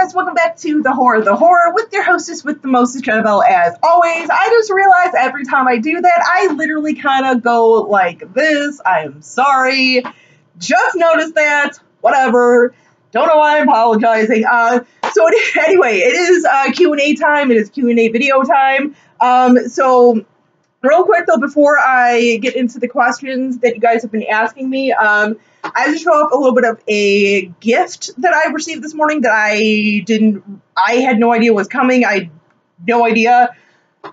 guys, welcome back to The Horror with your hostess with the mostest, Annabelle, as always. I just realized every time I do that, I literally kind of go like this. I am sorry. Just noticed that. Whatever. Don't know why I'm apologizing. Anyway, it is Q&A time. It is Q&A video time. So real quick though, before I get into the questions that you guys have been asking me, I have to show off a little bit of a gift that I received this morning that I had no idea was coming. I had no idea.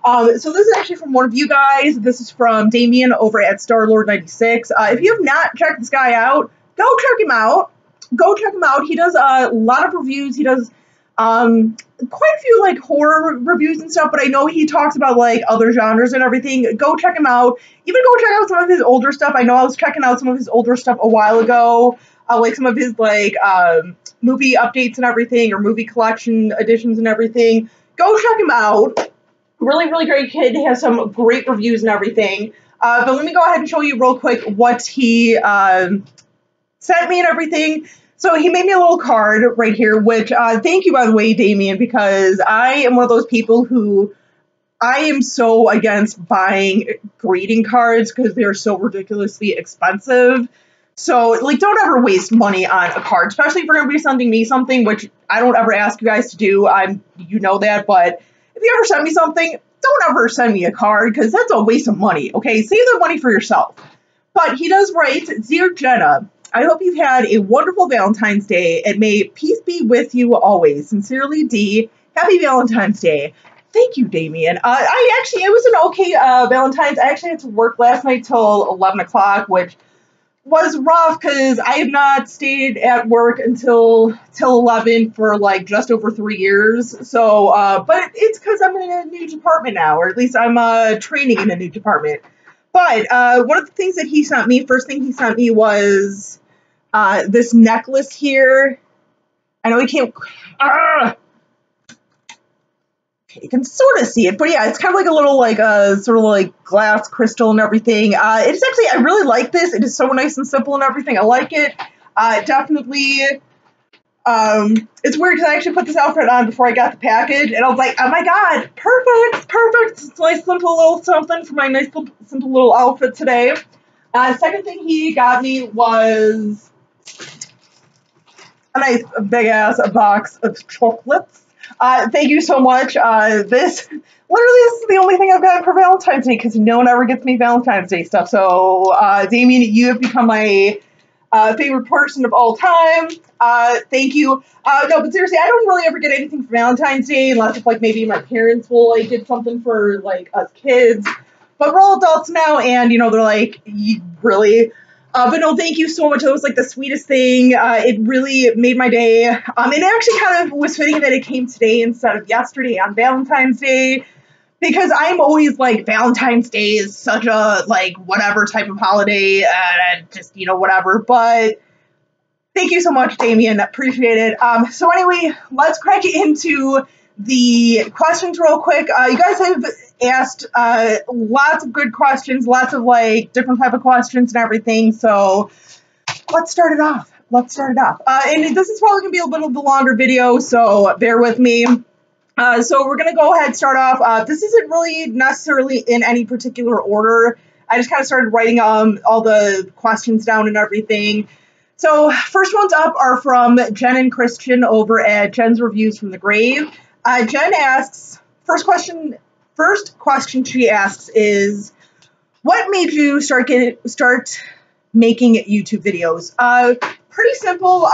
So this is actually from one of you guys. This is from Damien over at StarLord96. If you have not checked this guy out, go check him out. Go check him out. He does a lot of reviews. He does quite a few like horror reviews and stuff, but I know he talks about like other genres and everything. Go check him out. Even go check out some of his older stuff. I know I was checking out some of his older stuff a while ago, like some of his like movie updates and everything, or movie collection editions and everything. Go check him out. Really, really great kid. He has some great reviews and everything. But let me go ahead and show you real quick what he sent me and everything. So he made me a little card right here, which, thank you, by the way, Damien, because I am one of those people who, I am so against buying greeting cards because they're so ridiculously expensive. So, like, don't ever waste money on a card, especially if you're going to be sending me something, which I don't ever ask you guys to do. You know that, but if you ever send me something, don't ever send me a card because that's a waste of money, okay? Save that money for yourself. But he does write, "Dear Jenna, I hope you've had a wonderful Valentine's Day, and may peace be with you always. Sincerely, D. Happy Valentine's Day." Thank you, Damien. It was an okay Valentine's. I actually had to work last night till 11 o'clock, which was rough because I have not stayed at work till 11 for like just over 3 years. So, but it's because I'm in a new department now, or at least I'm training in a new department. But one of the things that he sent me, first thing he sent me was this necklace here. I know he can't. Okay, you can sort of see it, but yeah, it's kind of like a little like sort of like glass crystal and everything. It's actually, I really like this. It is so nice and simple and everything. I like it. Definitely. It's weird because I actually put this outfit on before I got the package, and I was like, oh my god, perfect. It's a nice simple little something for my nice simple little outfit today. Second thing he got me was a nice big ass box of chocolates. Thank you so much. This is the only thing I've gotten for Valentine's Day because no one ever gets me Valentine's Day stuff. So, Damien, you have become my favorite person of all time. Thank you. No, but seriously, I don't really ever get anything for Valentine's Day unless if like maybe my parents will like get something for like us kids. But we're all adults now, and you know they're like, really. But no, thank you so much. It was like the sweetest thing. It really made my day. It actually kind of was fitting that it came today instead of yesterday on Valentine's Day. Because I'm always like, Valentine's Day is such a, like, whatever type of holiday, just, you know, whatever. But thank you so much, Damien. Appreciate it. So anyway, let's crack into the questions real quick. You guys have asked lots of good questions, lots of, like, different type of questions and everything. So let's start it off. And this is probably going to be a little bit longer video, so bear with me. So we're going to go ahead and start off. This isn't really necessarily in any particular order. I just kind of started writing all the questions down and everything. So first ones up are from Jen and Christian over at Jen's Reviews from the Grave. Jen asks, first question she asks is, what made you start making YouTube videos? Pretty simple.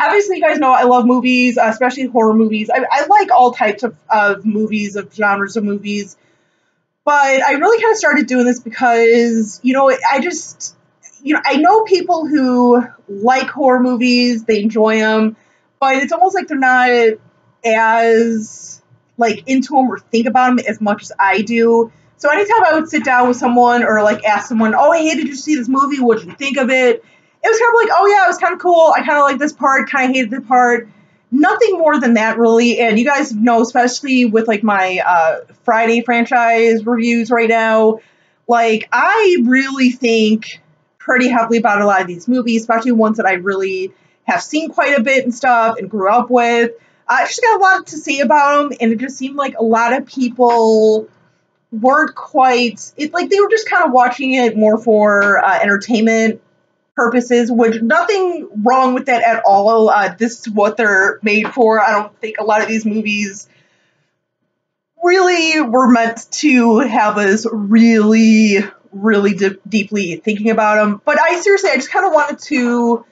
Obviously, you guys know I love movies, especially horror movies. I like all types of movies, of genres of movies. But I really kind of started doing this because, you know, I know people who like horror movies, they enjoy them, but it's almost like they're not as, like, into them or think about them as much as I do. So anytime I would sit down with someone or, like, ask someone, oh, hey, did you see this movie? What did you think of it? It was kind of like, oh yeah, it was kind of cool. I kind of like this part, kind of hated the part. Nothing more than that, really. And you guys know, especially with like my Friday franchise reviews right now, like I really think pretty heavily about a lot of these movies, especially ones that I really have seen quite a bit and stuff and grew up with. I just got a lot to say about him, and it just seemed like a lot of people weren't quite, it like they were just kind of watching it more for entertainment purposes, which nothing wrong with that at all. This is what they're made for. I don't think a lot of these movies really were meant to have us really, really deeply thinking about them. But I just kind of wanted to,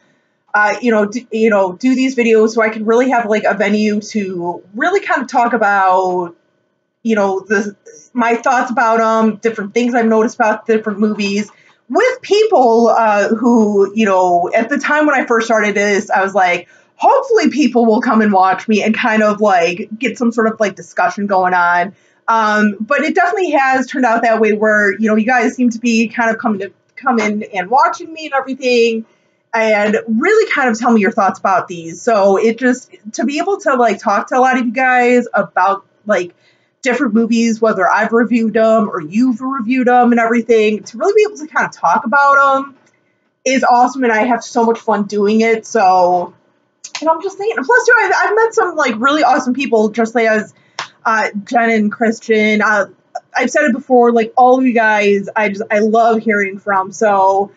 do these videos so I could really have like a venue to really kind of talk about, my thoughts about them, different things I've noticed about different movies with people who, at the time when I first started this, I was like, hopefully people will come and watch me and kind of like get some sort of like discussion going on. But it definitely has turned out that way where, you guys seem to be kind of come in and watching me and everything and really kind of tell me your thoughts about these. So it just, to be able to like talk to a lot of you guys about like different movies, whether I've reviewed them or you've reviewed them and everything, to really be able to kind of talk about them is awesome. And I have so much fun doing it. So, and I'm just saying, and plus too, I've met some like really awesome people, just like as Jen and Christian. I've said it before, like all of you guys, I love hearing from. So,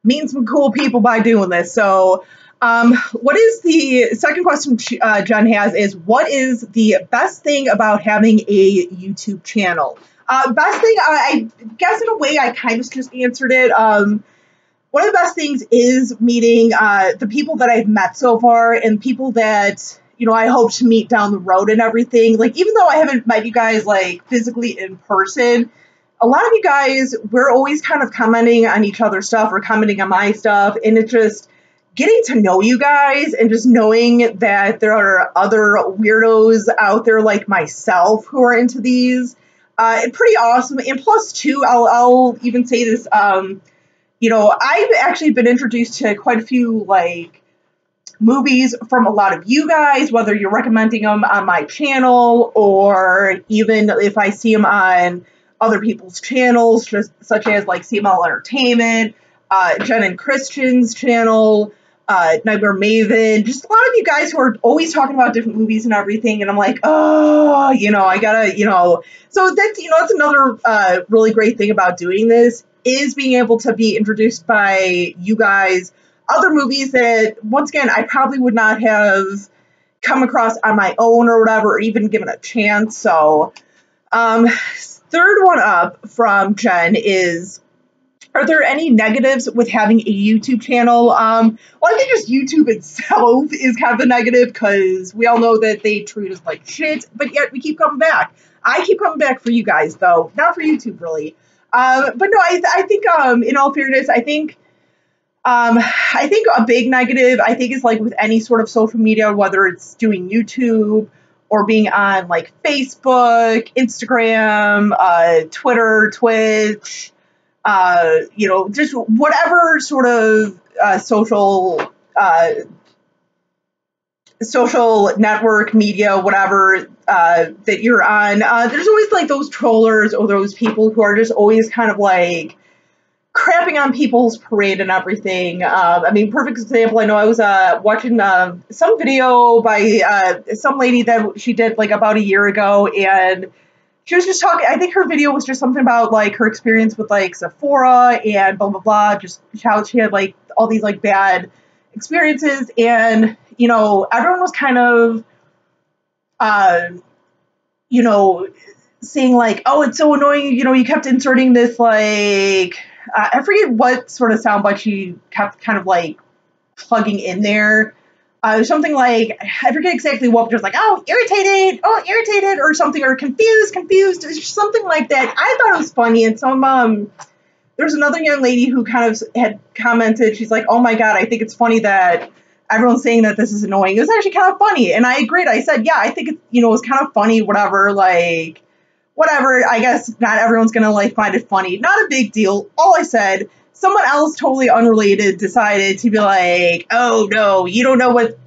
meeting some cool people by doing this. So, what is the second question Jen has is, what is the best thing about having a YouTube channel? Best thing, I guess in a way I kind of just answered it. One of the best things is meeting the people that I've met so far and people that, I hope to meet down the road and everything. Like, even though I haven't met you guys like physically in person, a lot of you guys, we're always kind of commenting on each other's stuff or commenting on my stuff. And it's just getting to know you guys and just knowing that there are other weirdos out there like myself who are into these. Pretty awesome. And plus too, I'll even say this, I've actually been introduced to quite a few like movies from a lot of you guys, whether you're recommending them on my channel or even if I see them on other people's channels, just such as like CML Entertainment, Jen and Christian's channel, Nightmare Maven, just a lot of you guys who are always talking about different movies and everything, and I'm like, oh, I gotta, so that's, that's another really great thing about doing this, is being able to be introduced by you guys, other movies that, once again, I probably would not have come across on my own or whatever, or even given a chance. So, third one up from Jen is, are there any negatives with having a YouTube channel? Well, I think just YouTube itself is kind of a negative because we all know that they treat us like shit, but yet we keep coming back. I keep coming back for you guys, though, not for YouTube, really. But no, I think, in all fairness, I think a big negative, I think, is like with any sort of social media, whether it's doing YouTube or being on like Facebook, Instagram, Twitter, Twitch, just whatever sort of social network media, whatever that you're on. There's always like those trollers or those people who are just always kind of like crapping on people's parade and everything. Perfect example, I know I was watching some video by some lady that she did like about a year ago, and she was just talking, I think her video was just something about like her experience with like Sephora and blah, blah, blah, just how she had like all these like bad experiences, and, everyone was kind of, saying like, oh, it's so annoying, you kept inserting this like, I forget what sort of soundbite she kept kind of like plugging in there. Something like, I forget exactly what, but just like, oh, irritated, or something, or confused, it's just something like that. I thought it was funny, and there's another young lady who kind of had commented, she's like, oh my god, I think it's funny that everyone's saying that this is annoying. It was actually kind of funny, and I agreed. I said, yeah, I think it, was kind of funny, whatever, I guess not everyone's gonna like find it funny. Not a big deal. All I said, someone else totally unrelated decided to be like, oh no, you don't know what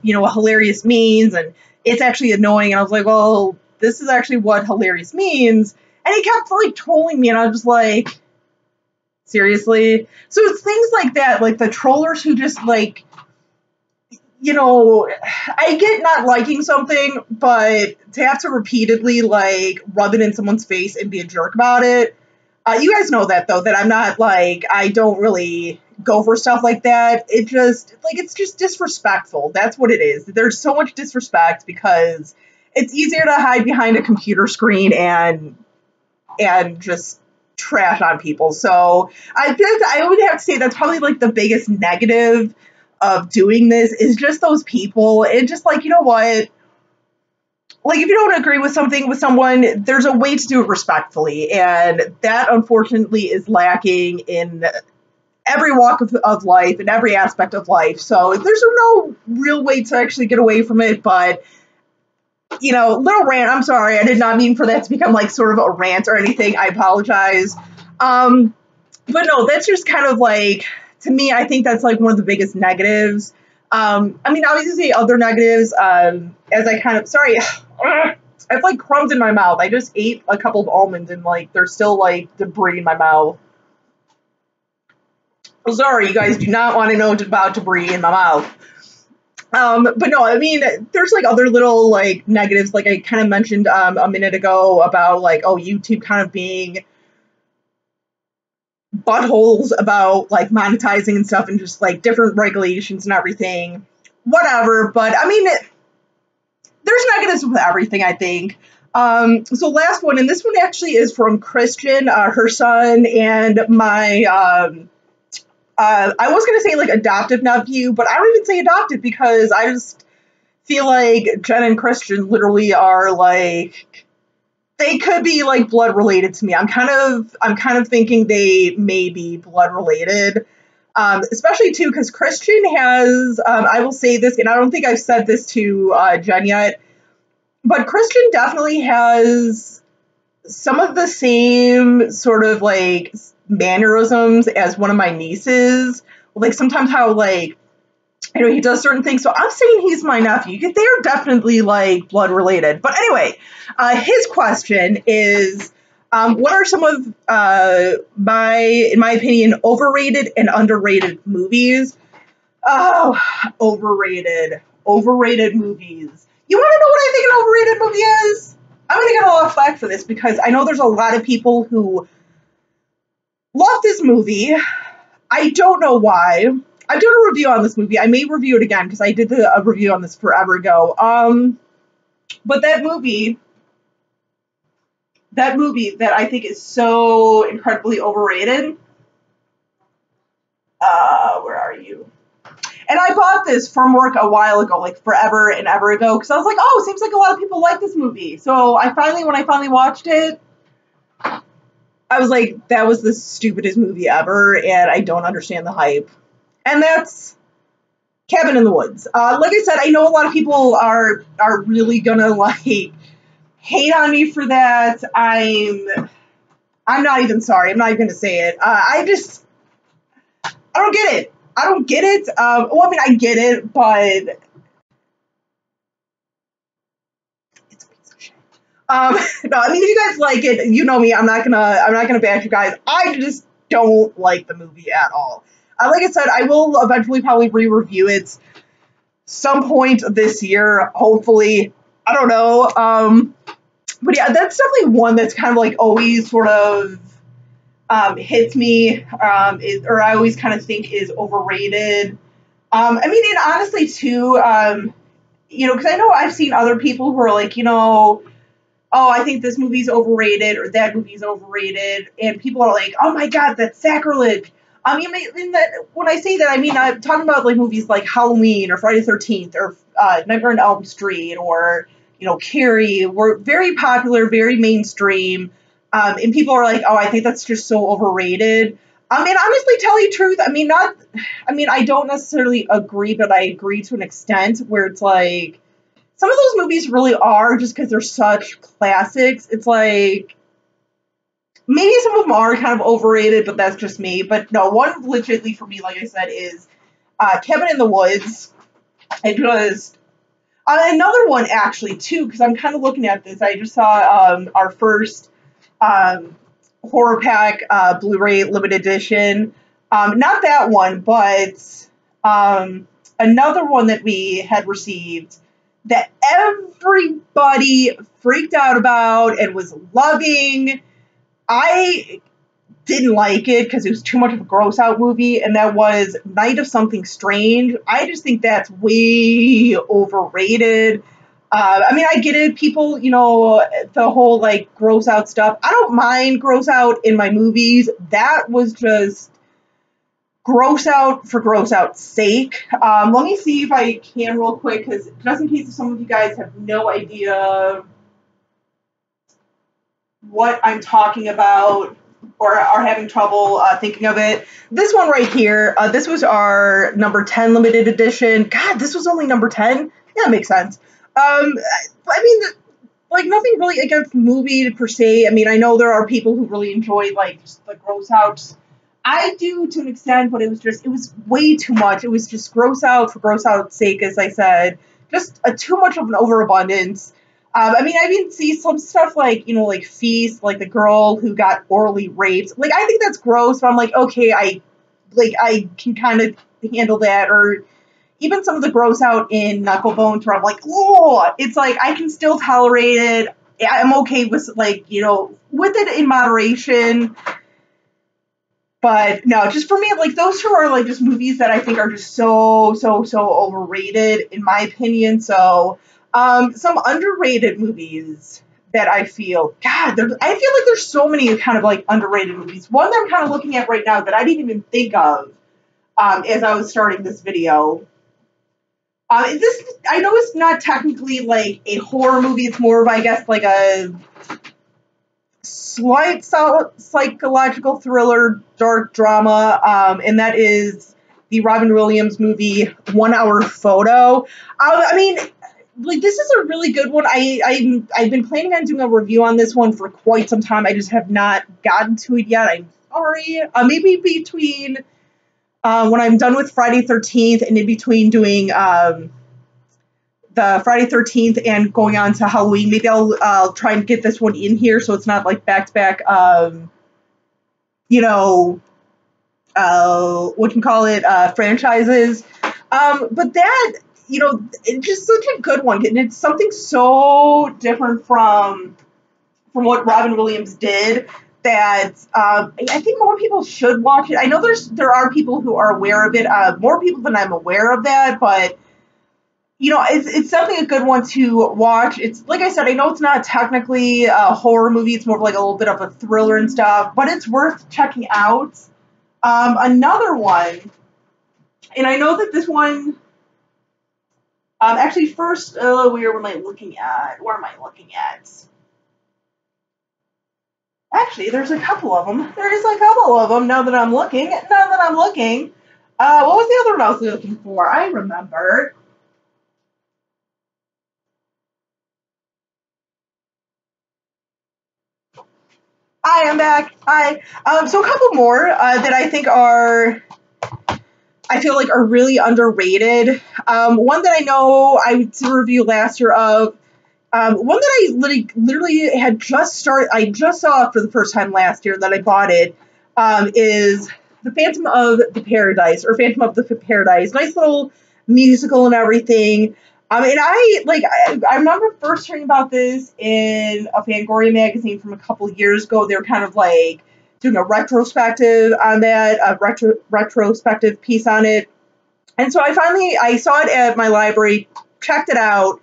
hilarious means, and it's actually annoying. And I was like, well, this is actually what hilarious means. And he kept like trolling me, and I was just like, Seriously? So it's things like that, like the trollers who just like, you know, I get not liking something, but to have to repeatedly like rub it in someone's face and be a jerk about it. You guys know that though, that I'm not like, I don't really go for stuff like that. It just, like, it's just disrespectful. That's what it is. There's so much disrespect because it's easier to hide behind a computer screen and just trash on people. So I would have to say that's probably like the biggest negative of doing this is just those people. And just like, you know what? Like, if you don't agree with something with someone, there's a way to do it respectfully. And that, unfortunately, is lacking in every walk of life and every aspect of life. So there's no real way to actually get away from it. But, you know, little rant. I'm sorry. I did not mean for that to become like sort of a rant or anything. I apologize. But no, that's just kind of like, to me, I think that's like one of the biggest negatives. I mean, obviously other negatives, as I kind of, sorry, I have like crumbs in my mouth. I just ate a couple of almonds and like there's still like debris in my mouth. Sorry, you guys do not want to know about debris in my mouth. But no, I mean, there's like other little like negatives, like I kind of mentioned a minute ago about like, oh, YouTube kind of being buttholes about like monetizing and stuff and just like different regulations and everything. Whatever, but I mean, there's negatives with everything, I think. So last one, and this one actually is from Christian, her son, and my, I was going to say like adoptive nephew, but I don't even say adopted because I just feel like Jen and Christian literally are like, they could be like blood related to me. I'm kind of thinking they may be blood related. Especially too, because Christian has, I will say this, and I don't think I've said this to Jen yet, but Christian definitely has some of the same sort of like mannerisms as one of my nieces. Like sometimes how like, you know, he does certain things. So I'm saying he's my nephew. They're definitely like blood related. But anyway, his question is, what are some of in my opinion, overrated and underrated movies? Oh, overrated movies. You want to know what I think an overrated movie is? I'm going to get a lot of flack for this because I know there's a lot of people who love this movie. I don't know why. I've done a review on this movie. I may review it again because I did a review on this forever ago. But that movie that I think is so incredibly overrated. Where are you? And I bought this from work a while ago, like forever and ever ago, because I was like, oh, it seems like a lot of people like this movie. So when I finally watched it, I was like, that was the stupidest movie ever, and I don't understand the hype. And that's Cabin in the Woods. Like I said, I know a lot of people are really gonna like hate on me for that. I'm not even sorry. I'm not even gonna say it. I don't get it. I don't get it. Well, I mean, I get it, but it's a piece of shit. No, I mean, if you guys like it, you know me. I'm not gonna bash you guys. I just don't like the movie at all. Like I said, I will eventually probably re-review it some point this year, hopefully. I don't know. But yeah, that's definitely one that's kind of like always sort of hits me, or I always kind of think is overrated. I mean, and honestly too, you know, because I know I've seen other people who are like, you know, oh, I think this movie's overrated or that movie's overrated, and people are like, oh my god, that's sacrilege. I mean, when I say that, I mean I'm talking about like movies like Halloween or Friday the 13th or Nightmare on Elm Street or, you know, Carrie were very popular, very mainstream, and people are like, oh, I think that's just so overrated. I mean, honestly, tell you the truth, I don't necessarily agree, but I agree to an extent where it's like, some of those movies really are just because they're such classics. It's like, maybe some of them are kind of overrated, but that's just me. But no, one legitimately for me, like I said, is Cabin in the Woods. I just another one actually too, because I'm kind of looking at this. I just saw our first horror pack Blu-ray limited edition. Not that one, but another one that we had received that everybody freaked out about and was loving. I didn't like it because it was too much of a gross out movie, and that was Night of Something Strange. I just think that's way overrated. I mean, I get it. People, the whole like gross out stuff. I don't mind gross out in my movies. That was just gross out for gross out's sake. Let me see if I can real quick, because just in case some of you guys have no idea what I'm talking about or are having trouble thinking of it. This one right here, this was our number 10 limited edition. God, this was only number 10? Yeah, that makes sense. I mean, like, nothing really against the movie per se. I mean, I know there are people who really enjoy, like, just the gross outs. I do to an extent, but it was way too much. It was just gross out for gross out's sake, as I said. Just too much of an overabundance. I mean, I even see some stuff like, like Feast, like the girl who got orally raped. Like, I think that's gross, but I'm like, okay, I can kind of handle that. Or even some of the gross out in Knucklebones where I'm like, oh, it's like, I can still tolerate it. I'm okay with, like, with it in moderation. But no, just for me, like, those two are like just movies that I think are just so overrated, in my opinion. So, some underrated movies that I feel, God, I feel like there's so many kind of like underrated movies. One that I'm kind of looking at right now that I didn't even think of as I was starting this video. I know it's not technically like a horror movie. It's more of, I guess, like a slight psychological thriller, dark drama, and that is the Robin Williams movie 1 Hour Photo. I mean, like, this is a really good one. I've been planning on doing a review on this one for quite some time. I just have not gotten to it yet. I'm sorry. Maybe between when I'm done with Friday 13th and in between doing the Friday 13th and going on to Halloween, maybe I'll try and get this one in here so it's not like back-to-back, what you call it, franchises. But that, it's just such a good one. And it's something so different from what Robin Williams did that I think more people should watch it. I know there are people who are aware of it, more people than I'm aware of that, but it's definitely a good one to watch. It's, like I said, I know it's not technically a horror movie. It's more of like a little bit of a thriller and stuff, but it's worth checking out. Another one, and I know that this one, actually first, where am I looking at? Where am I looking at? Actually, there's a couple of them. There is a couple of them now that I'm looking. What was the other one I was looking for? I remember. I am back. Hi. So a couple more that I think I feel like are really underrated. One that I know I did a review last year of. One that I literally had just started. I just saw it for the first time last year that I bought it. Is the Phantom of the Paradise or Phantom of the Paradise. Nice little musical and everything. And I remember first hearing about this in a Fangoria magazine from a couple of years ago. They were kind of like doing a retrospective on that, a retrospective piece on it. And so I saw it at my library, checked it out,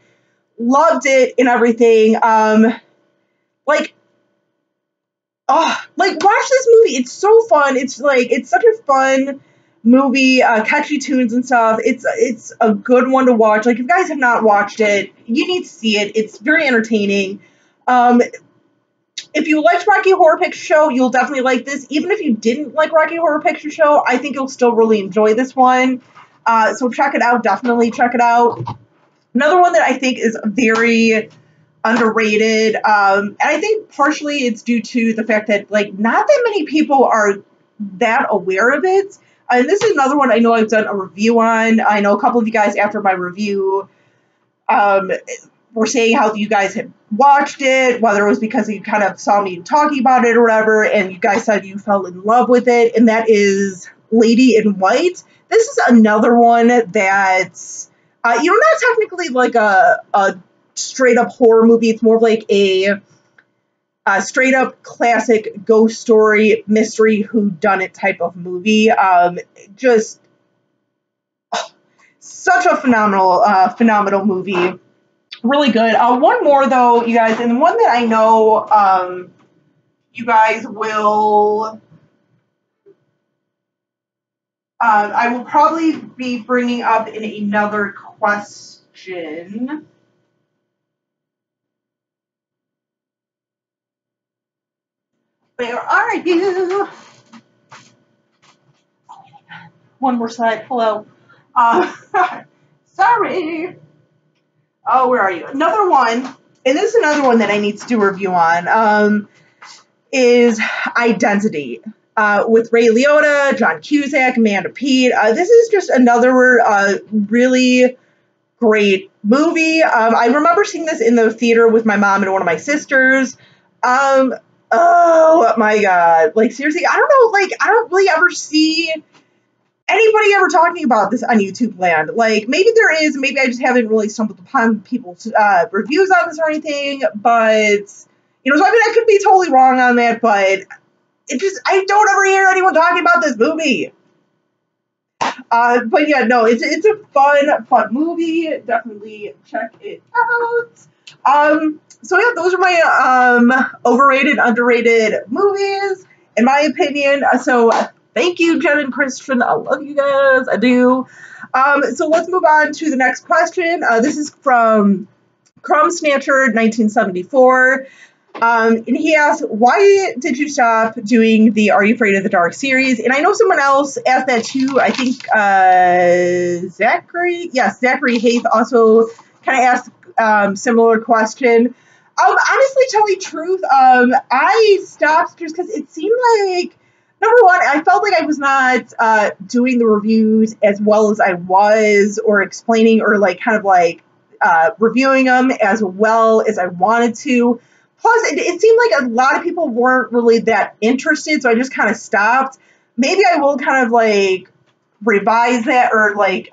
loved it and everything. Watch this movie. It's so fun. It's such a fun movie, catchy tunes and stuff. It's a good one to watch. Like, if you guys have not watched it, you need to see it. It's very entertaining. If you liked Rocky Horror Picture Show, you'll definitely like this. Even if you didn't like Rocky Horror Picture Show, I think you'll still really enjoy this one. So check it out. Definitely check it out. Another one that I think is very underrated, and I think partially it's due to the fact that, like, not that many people are that aware of it. And this is another one I know I've done a review on. I know a couple of you guys after my review were saying how you guys had watched it, whether it was because you kind of saw me talking about it or whatever, and you guys said you fell in love with it, and that is Lady in White. This is another one that's, not technically like a straight up horror movie. It's more of like a straight up classic ghost story, mystery, whodunit type of movie. Just such a phenomenal movie. Really good. One more though, you guys, and one that I know you guys will. I will probably be bringing up in another question. Where are you? One more slide. Hello. Sorry. Oh, where are you? Another one, and this is another one that I need to do a review on, is Identity. With Ray Liotta, John Cusack, Amanda Peet. This is just another really great movie. I remember seeing this in the theater with my mom and one of my sisters. Oh my god. Like, seriously, I don't know, like, I don't really ever see anybody ever talking about this on YouTube land. Like, maybe there is, maybe I just haven't really stumbled upon people's reviews on this or anything, but, so I mean, I could be totally wrong on that, but I don't ever hear anyone talking about this movie. But yeah, no, it's a fun movie. Definitely check it out. So yeah, those are my overrated, underrated movies, in my opinion. So thank you, Jen and Christian. I love you guys. I do. So let's move on to the next question. This is from Crumb Snatcher, 1974. And he asked, why did you stop doing the Are You Afraid of the Dark series? And I know someone else asked that too. I think Zachary Haith also kind of asked similar question. Honestly, tell you the truth, I stopped just because it seemed like, number one, I felt like I was not doing the reviews as well as I was, or explaining, or like kind of like reviewing them as well as I wanted to. Plus, it seemed like a lot of people weren't really that interested, so I just kind of stopped. Maybe I will kind of like revise that, or like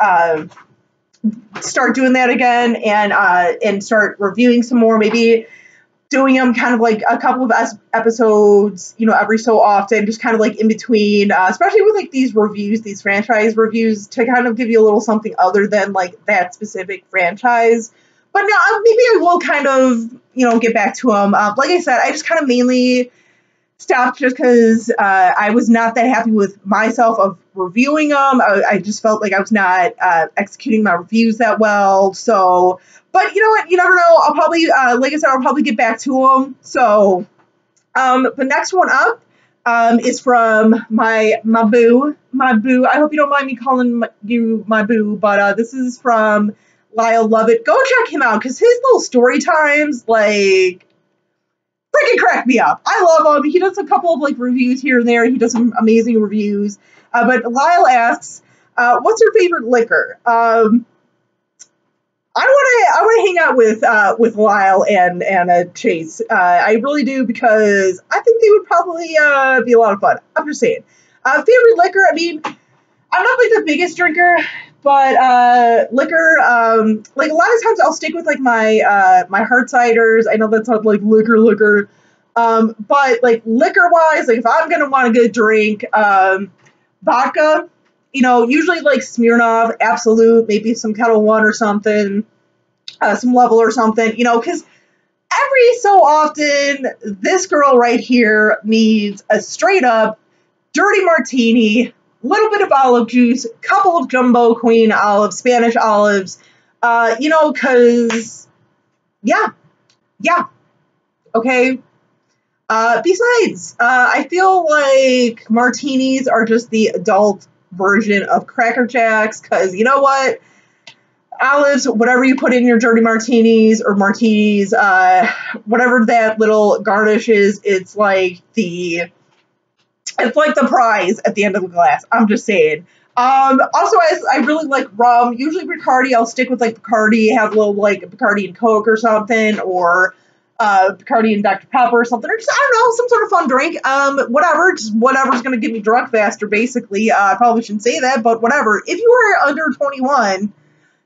start doing that again, and start reviewing some more. Maybe doing them kind of like a couple of episodes, every so often, just kind of like in between, especially with like these reviews, these franchise reviews, to kind of give you a little something other than like that specific franchise. But no, maybe I will kind of, get back to them. Like I said, I just kind of mainly stopped just because I was not that happy with myself of reviewing them. I just felt like I was not executing my reviews that well. So, but you know what? You never know. I'll probably, like I said, I'll probably get back to them. So, the next one up is from my boo. I hope you don't mind me calling you my boo, but this is from Lyle Lovett. Go check him out, because his little story times, like, freaking crack me up. I love him. He does a couple of like reviews here and there. He does some amazing reviews. But Lyle asks, what's your favorite liquor? I want to hang out with Lyle and Chase. I really do, because I think they would probably be a lot of fun. I'm just saying. Favorite liquor? I mean, I'm not like the biggest drinker, but liquor, like a lot of times I'll stick with like my hard ciders. I know that's not like liquor. But like liquor wise, like if I'm gonna want a good drink, vodka, usually like Smirnoff, Absolute, maybe some Kettle One or something, some Level or something, because every so often this girl right here needs a straight up dirty martini, little bit of olive juice, couple of jumbo queen olives, Spanish olives, because, yeah, okay. Besides, I feel like martinis are just the adult version of Cracker Jacks, because you know what? Olives, whatever you put in your dirty martinis or martinis, whatever that little garnish is, it's like the prize at the end of the glass. I'm just saying. Also, I really like rum. Usually Bacardi, I'll stick with like Bacardi, have a little like Bacardi and Coke or something, or Bacardi and Dr. Pepper or something, or just, I don't know, some sort of fun drink. Whatever, just whatever's gonna get me drunk faster, basically. I probably shouldn't say that, but whatever. If you are under 21,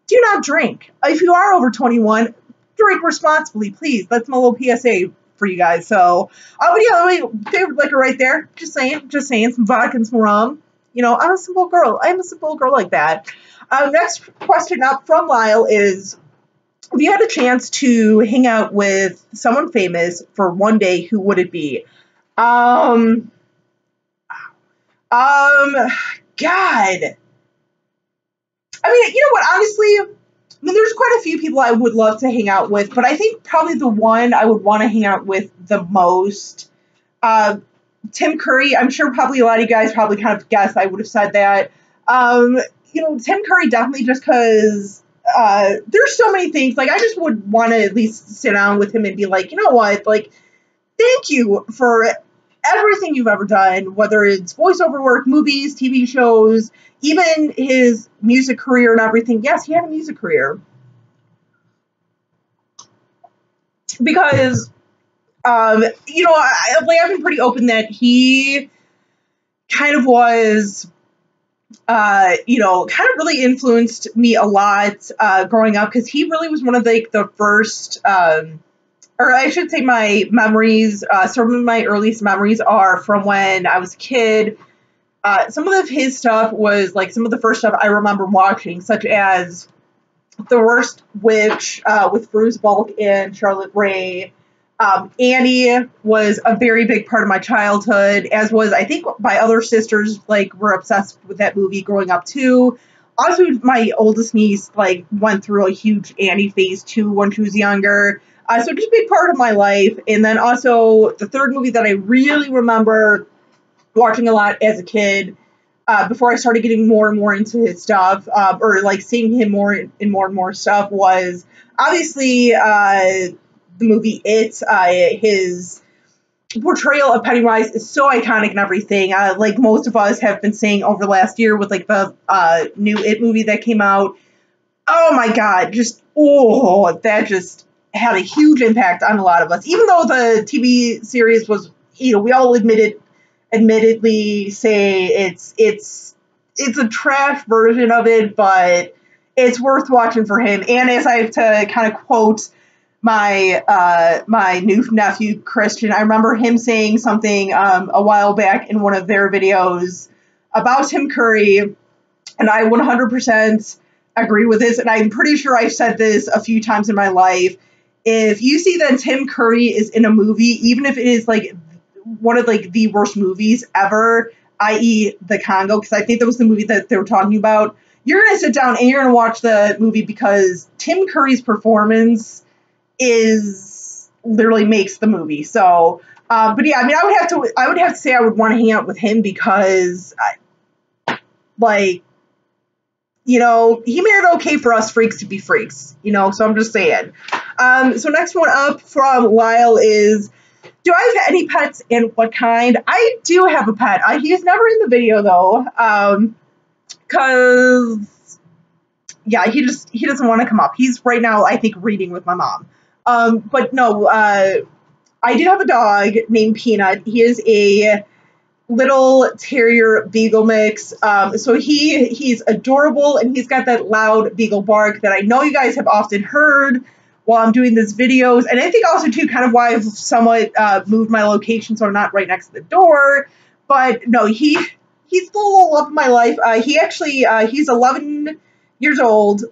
do not drink. If you are over 21, drink responsibly, please. That's my little PSA for you guys. So, but yeah, my favorite liquor right there. Just saying, some vodka and some rum. You know, I'm a simple girl. I'm a simple girl like that. Next question up from Lyle is, if you had a chance to hang out with someone famous for one day, who would it be? God. I mean, you know what? Honestly, I mean, there's quite a few people I would love to hang out with, but I think probably the one I would want to hang out with the most, Tim Curry. I'm sure probably a lot of you guys probably kind of guessed I would have said that. You know, Tim Curry definitely, just because there's so many things. Like, I just would want to at least sit down with him and be like, you know what? Like, thank you for everything you've ever done, whether it's voiceover work, movies, TV shows, even his music career and everything. Yes, he had a music career. Because, you know, I've been pretty open that he kind of was, you know, kind of really influenced me a lot growing up, because he really was one of the first, or I should say my memories, some of my earliest memories are from when I was a kid. Some of his stuff was like some of the first stuff I remember watching, such as The Worst Witch with Bruce Bulk and Charlotte Rae. Annie was a very big part of my childhood, as was, I think, my other sisters, like, were obsessed with that movie growing up too. Also, my oldest niece, like, went through a huge Annie phase too when she was younger. So just a big part of my life. And then also the third movie that I really remember watching a lot as a kid, before I started getting more and more into his stuff, or like seeing him more in more and more stuff, was obviously the movie It. His portrayal of Pennywise is so iconic and everything. Like most of us have been saying over the last year with like the new It movie that came out. Oh my God, that just had a huge impact on a lot of us. Even though the TV series was, you know, we all admittedly say it's a trash version of it, but it's worth watching for him. And as I have to kind of quote my new nephew Christian, I remember him saying something a while back in one of their videos about Tim Curry, and I 100% agree with this, and I'm pretty sure I've said this a few times in my life. If you see that Tim Curry is in a movie, even if it is like one of like the worst movies ever, i.e. The Congo, because I think that was the movie that they were talking about, you're going to sit down and you're going to watch the movie, because Tim Curry's performance literally makes the movie. So, but yeah, I mean, I would have to say I would want to hang out with him, because like, you know, he made it okay for us freaks to be freaks, you know, so I'm just saying. So next one up from Lyle is, do I have any pets and what kind? I do have a pet. He's never in the video though, because yeah, he doesn't want to come up. He's right now, I think, reading with my mom. But no, I do have a dog named Peanut. He is a little terrier beagle mix. So he's adorable, and he's got that loud beagle bark that I know you guys have often heard while I'm doing these videos. And I think also too, kind of why I've somewhat moved my location so I'm not right next to the door. But no, he's the little love of my life. He's 11 years old,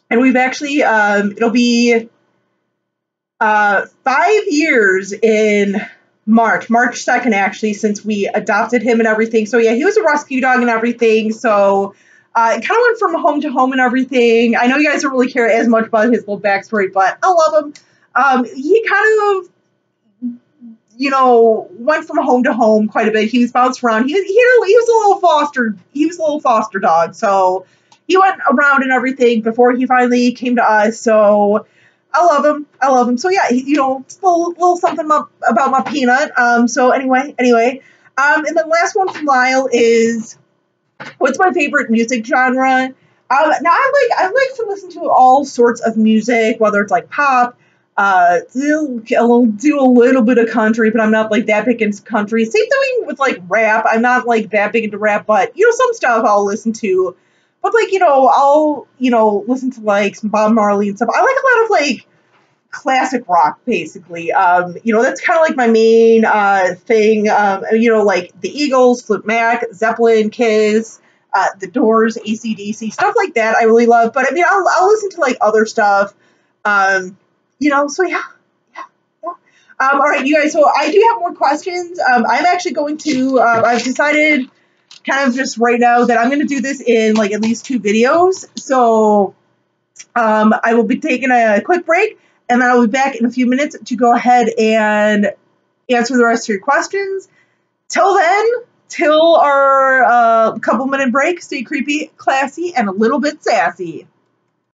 and we've actually it'll be 5 years in March 2nd, actually, since we adopted him and everything. So yeah, he was a rescue dog and everything. So it kind of went from home to home and everything. I know you guys don't really care as much about his little backstory, but I love him. He kind of, you know, went from home to home quite a bit. He was bounced around. He was a little foster dog. So he went around and everything before he finally came to us. So I love him. So yeah, you know, just a little something about my Peanut. So anyway. And then last one from Lyle is, What's my favorite music genre? Now I like to listen to all sorts of music, whether it's like pop, do a little bit of country, but I'm not like that big into country. Same thing with like rap. I'm not like that big into rap, but some stuff I'll listen to. But like I'll listen to like some Bob Marley and stuff. I like a lot of like classic rock, basically. That's kind of like my main thing. Like the Eagles, Fleetwood Mac, Zeppelin, Kiss, the Doors, AC/DC, stuff like that. I really love. But I mean, I'll listen to like other stuff. So yeah. All right, you guys. So I do have more questions. I'm actually going to. I've decided, kind of just right now, that I'm going to do this in like at least 2 videos. So I will be taking a quick break, and then I'll be back in a few minutes to go ahead and answer the rest of your questions. Till our couple minute break, stay creepy, classy, and a little bit sassy.